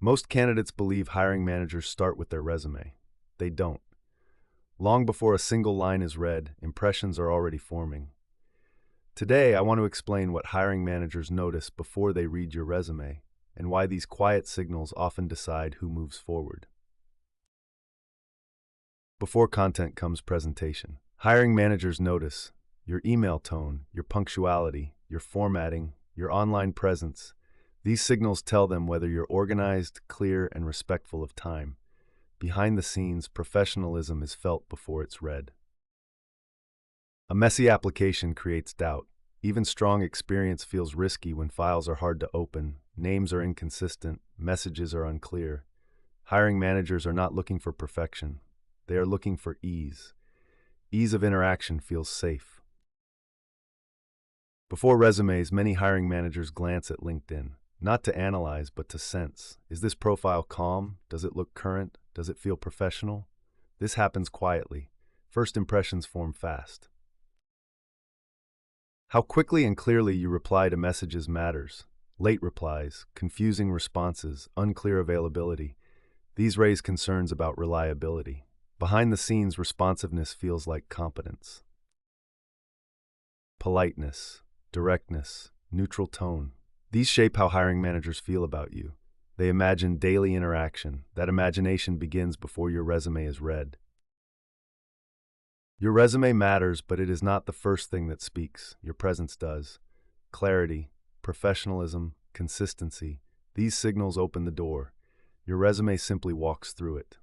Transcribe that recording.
Most candidates believe hiring managers start with their resume. They don't. Long before a single line is read, impressions are already forming. Today, I want to explain what hiring managers notice before they read your resume and why these quiet signals often decide who moves forward. Before content comes presentation. Hiring managers notice your email tone, your punctuality, your formatting, your online presence. These signals tell them whether you're organized, clear, and respectful of time. Behind the scenes, professionalism is felt before it's read. A messy application creates doubt. Even strong experience feels risky when files are hard to open, names are inconsistent, messages are unclear. Hiring managers are not looking for perfection. They are looking for ease. Ease of interaction feels safe. Before resumes, many hiring managers glance at LinkedIn, not to analyze, but to sense. Is this profile calm? Does it look current? Does it feel professional? This happens quietly. First impressions form fast. How quickly and clearly you reply to messages matters. Late replies, confusing responses, unclear availability. These raise concerns about reliability. Behind the scenes, responsiveness feels like competence. Politeness, directness, neutral tone. These shape how hiring managers feel about you. They imagine daily interaction. That imagination begins before your resume is read. Your resume matters, but it is not the first thing that speaks. Your presence does. Clarity, professionalism, consistency. These signals open the door. Your resume simply walks through it.